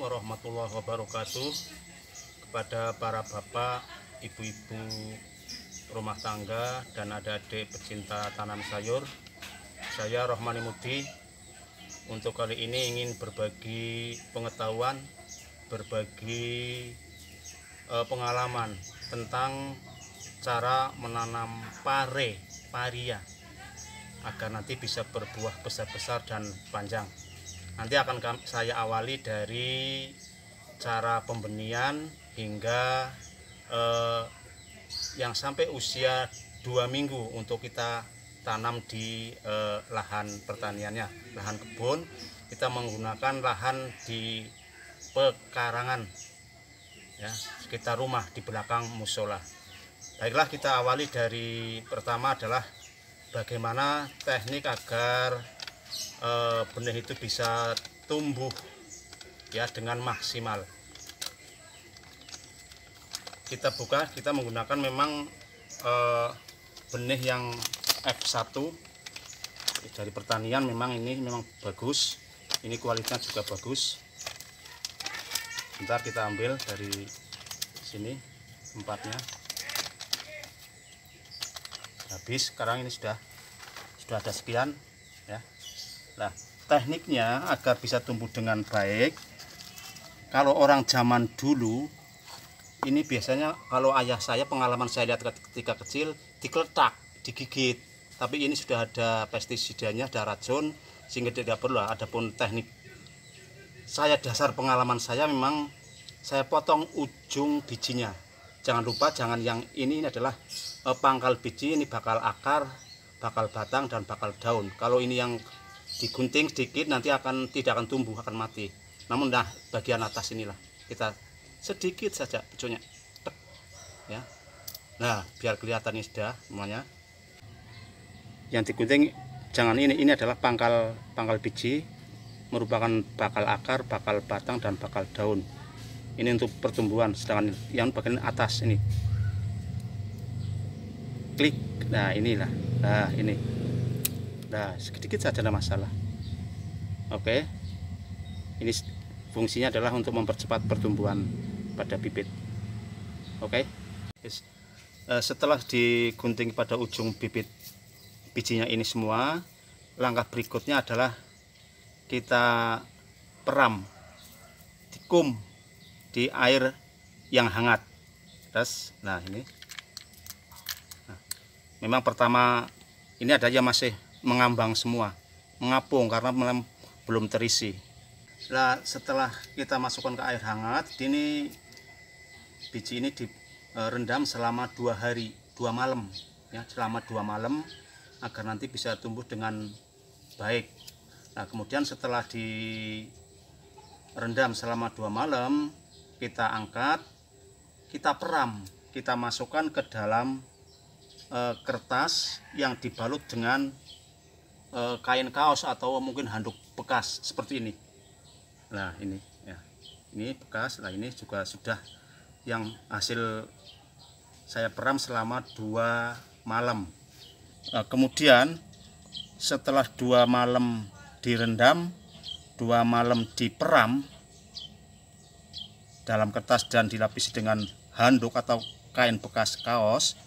warahmatullahi wabarakatuh. Kepada para bapak, ibu-ibu rumah tangga dan adik-adik pecinta tanam sayur, saya Rohmani Mudi. Untuk kali ini ingin berbagi pengetahuan, berbagi pengalaman tentang cara menanam paria agar nanti bisa berbuah besar-besar dan panjang. Nanti akan saya awali dari cara pembenihan hingga yang sampai usia 2 minggu untuk kita tanam di lahan pertaniannya, lahan kebun. Kita menggunakan lahan di pekarangan, ya, sekitar rumah di belakang musola. Baiklah, kita awali dari pertama adalah bagaimana teknik agar benih itu bisa tumbuh ya dengan maksimal. Kita buka, kita menggunakan memang benih yang F1 dari pertanian. Memang ini memang bagus, ini kualitasnya juga bagus. Bentar, kita ambil dari sini empatnya habis. Sekarang ini sudah ada sekian ya. Nah, tekniknya agar bisa tumbuh dengan baik, kalau orang zaman dulu ini biasanya, kalau ayah saya, pengalaman saya lihat ketika kecil, dikeletak, digigit. Tapi ini sudah ada pestisidanya, ada racun, sehingga tidak perlu. Adapun teknik saya, dasar pengalaman saya, memang saya potong ujung bijinya. Jangan lupa, jangan yang ini adalah pangkal biji, ini bakal akar, bakal batang, dan bakal daun. Kalau ini yang digunting sedikit, nanti tidak akan tumbuh, akan mati. Namun nah, bagian atas inilah kita sedikit saja ujungnya, ya. Nah, biar kelihatan ini sudah semuanya. Yang digunting jangan ini adalah pangkal biji, merupakan bakal akar, bakal batang, dan bakal daun. Ini untuk pertumbuhan. Sedangkan yang bagian atas ini klik. Nah, inilah. Nah, ini. Nah, sedikit saja, ada masalah. Oke. Ini fungsinya adalah untuk mempercepat pertumbuhan pada bibit. Oke. Setelah digunting pada ujung bibit bijinya ini semua, langkah berikutnya adalah kita peram, dikum di air yang hangat. Terus, nah ini. Nah, memang pertama ini ada yang masih mengambang semua, mengapung karena belum terisi. Nah, setelah kita masukkan ke air hangat, ini biji ini direndam selama 2 hari 2 malam, ya, selama 2 malam agar nanti bisa tumbuh dengan baik. Nah, kemudian setelah direndam selama 2 malam, kita angkat, kita peram, kita masukkan ke dalam kertas yang dibalut dengan kain kaos atau mungkin handuk bekas seperti ini. Nah, ini ya, ini bekas. Nah, ini juga sudah yang hasil saya peram selama 2 malam. Nah, kemudian setelah 2 malam direndam, 2 malam diperam dalam kertas dan dilapisi dengan handuk atau kain bekas kaos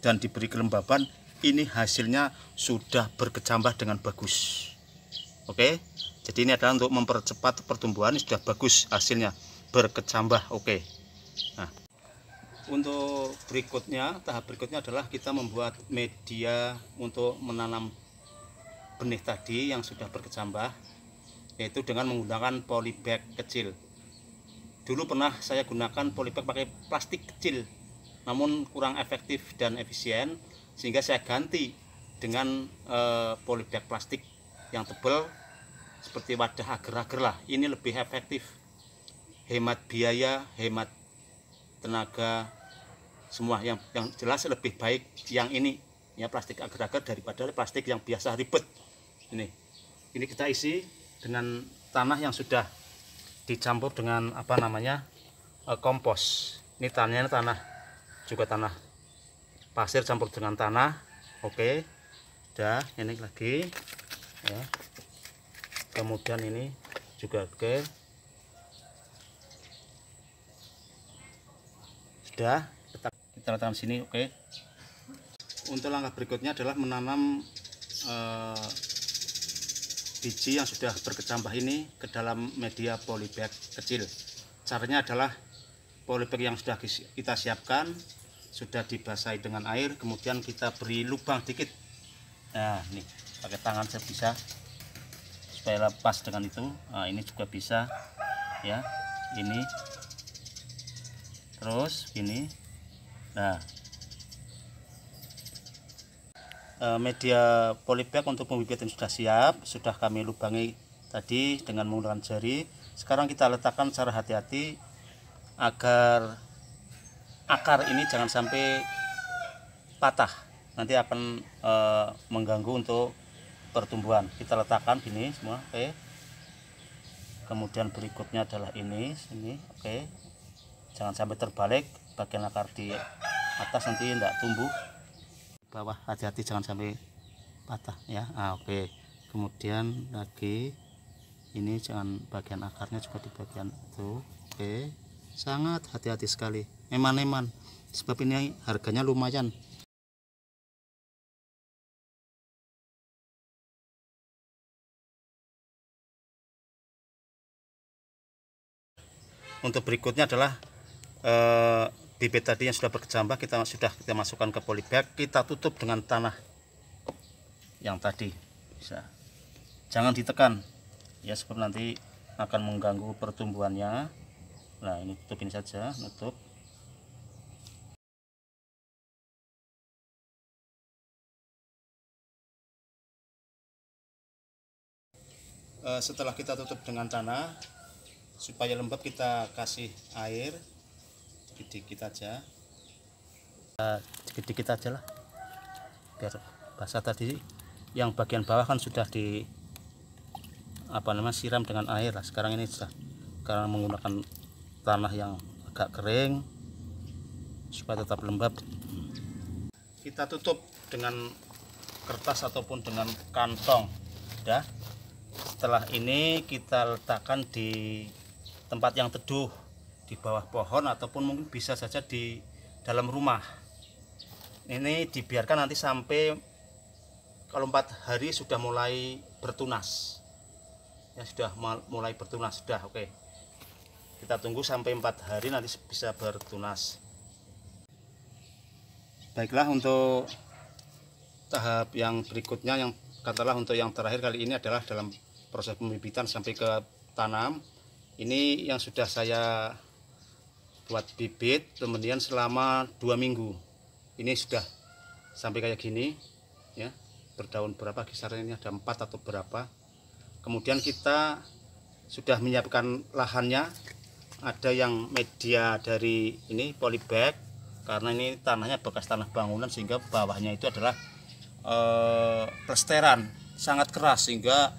dan diberi kelembaban, ini hasilnya sudah berkecambah dengan bagus. Oke, jadi ini adalah untuk mempercepat pertumbuhan. Ini sudah bagus hasilnya, berkecambah. Oke. Nah, untuk berikutnya, tahap berikutnya adalah kita membuat media untuk menanam benih tadi yang sudah berkecambah, yaitu dengan menggunakan polybag kecil. Dulu pernah saya gunakan polybag pakai plastik kecil, namun kurang efektif dan efisien, sehingga saya ganti dengan polybag plastik yang tebal seperti wadah agar-agar lah. Ini lebih efektif, hemat biaya, hemat tenaga, semua. Yang jelas lebih baik yang ini, ya, plastik agar-agar daripada plastik yang biasa ribet. Ini kita isi dengan tanah yang sudah dicampur dengan apa namanya, kompos. Ini tanahnya juga tanah pasir campur dengan tanah. Oke, udah, ini lagi ya. Kemudian ini juga oke. sudah, kita letakkan sini. Oke. Untuk langkah berikutnya adalah menanam biji yang sudah berkecambah ini ke dalam media polybag kecil. Caranya adalah polybag yang sudah kita siapkan sudah dibasahi dengan air, kemudian kita beri lubang dikit. Nah, ini pakai tangan saya bisa supaya lepas dengan itu. Nah, ini juga bisa ya, ini terus ini. Nah, media polybag untuk pembibitan sudah siap, sudah kami lubangi tadi dengan menggunakan jari. Sekarang kita letakkan secara hati-hati agar akar ini jangan sampai patah, nanti akan mengganggu untuk pertumbuhan. Kita letakkan gini semua. Oke. Kemudian berikutnya adalah ini sini. Oke, jangan sampai terbalik, bagian akar di atas nanti tidak tumbuh, bawah hati-hati jangan sampai patah ya. Oke. Kemudian lagi ini jangan bagian akarnya juga di bagian itu. Oke, sangat hati-hati sekali, eman-eman, sebab ini harganya lumayan. Untuk berikutnya adalah bibit tadi yang sudah berkecambah kita masukkan ke polybag, kita tutup dengan tanah yang tadi. Bisa, jangan ditekan ya, sebab nanti akan mengganggu pertumbuhannya. Nah, ini tutupin saja, nutup. Setelah kita tutup dengan tanah supaya lembab, kita kasih air dikit-dikit aja, dikit-dikit aja lah biar basah. Tadi yang bagian bawah kan sudah di siram dengan air lah. Sekarang ini sudah, karena menggunakan tanah yang agak kering supaya tetap lembab, kita tutup dengan kertas ataupun dengan kantong. Udah. Setelah ini kita letakkan di tempat yang teduh, di bawah pohon ataupun mungkin bisa saja di dalam rumah. Ini dibiarkan nanti sampai, kalau 4 hari sudah mulai bertunas ya, sudah mulai bertunas sudah. Oke, kita tunggu sampai 4 hari nanti bisa bertunas. Baiklah, untuk tahap yang berikutnya, yang katakanlah untuk yang terakhir kali ini adalah dalam proses pembibitan sampai ke tanam. Ini yang sudah saya buat bibit, kemudian selama 2 minggu ini sudah sampai kayak gini ya, berdaun berapa, kisaran ini ada 4 atau berapa. Kemudian kita sudah menyiapkan lahannya, ada yang media dari ini polybag, karena ini tanahnya bekas tanah bangunan sehingga bawahnya itu adalah plesteran sangat keras, sehingga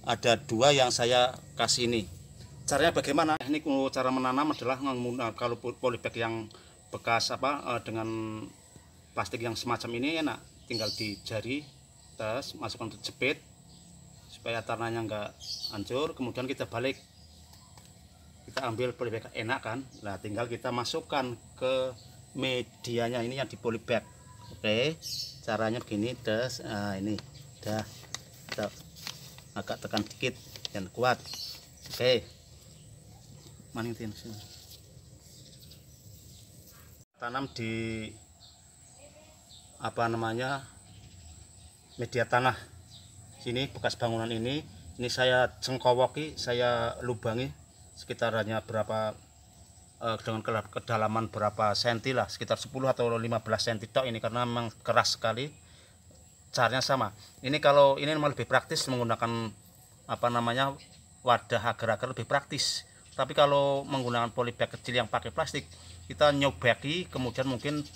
ada 2 yang saya kasih ini. Caranya bagaimana? Ini cara menanam adalah kalau polybag yang bekas dengan plastik yang semacam ini enak, tinggal di jari, terus masukkan untuk jepit supaya tanahnya enggak hancur. Kemudian kita balik, kita ambil polybag, enak kan? Nah, tinggal kita masukkan ke medianya ini yang di polybag. Oke, caranya begini, terus ini udah, kita agak tekan dikit dan kuat. Oke, maning sini. Tanam di media tanah sini, bekas bangunan ini saya cengkowoki, saya lubangi sekitar hanya berapa, dengan kedalaman berapa senti lah, sekitar 10 atau 15 cm tok ini, karena memang keras sekali. Caranya sama. Ini kalau ini memang lebih praktis menggunakan wadah agar-agar lebih praktis. Tapi kalau menggunakan polybag kecil yang pakai plastik, kita nyobeki, kemudian mungkin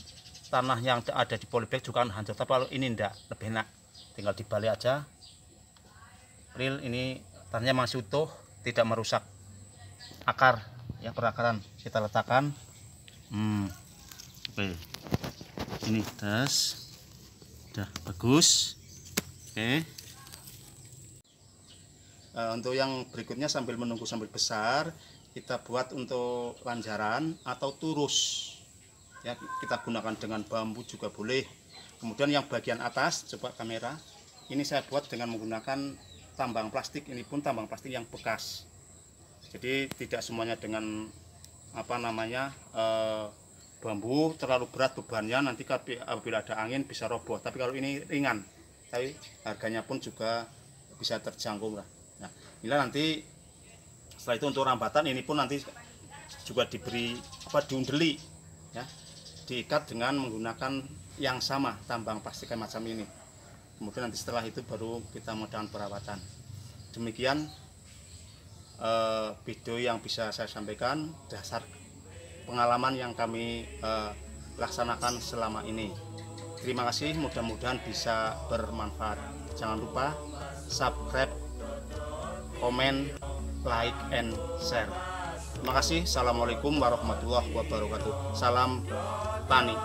tanah yang ada di polybag juga akan hancur. Tapi kalau ini enggak, lebih enak, tinggal dibalik aja. Real, ini tanahnya masih utuh, tidak merusak akar ya, perakaran. Kita letakkan. Oke, ini das udah bagus. Oke. Untuk yang berikutnya, sambil menunggu sambil besar, kita buat untuk lanjaran atau turus. ya, kita gunakan dengan bambu juga boleh. Kemudian yang bagian atas, coba kamera, ini saya buat dengan menggunakan tambang plastik. Ini pun tambang plastik yang bekas, jadi tidak semuanya dengan bambu terlalu berat bebannya, nanti apabila ada angin bisa roboh. Tapi kalau ini ringan, tapi harganya pun juga bisa terjangkau lah. Nah, inilah nanti setelah itu untuk rambatan ini pun nanti juga diberi diundeli, ya, diikat dengan menggunakan yang sama tambang plastik macam ini. Kemudian nanti setelah itu baru kita melakukan perawatan. Demikian video yang bisa saya sampaikan dasar pengalaman yang kami laksanakan selama ini. Terima kasih, mudah-mudahan bisa bermanfaat. Jangan lupa subscribe, komen, like, and share. Terima kasih. Assalamualaikum warahmatullahi wabarakatuh. Salam tani.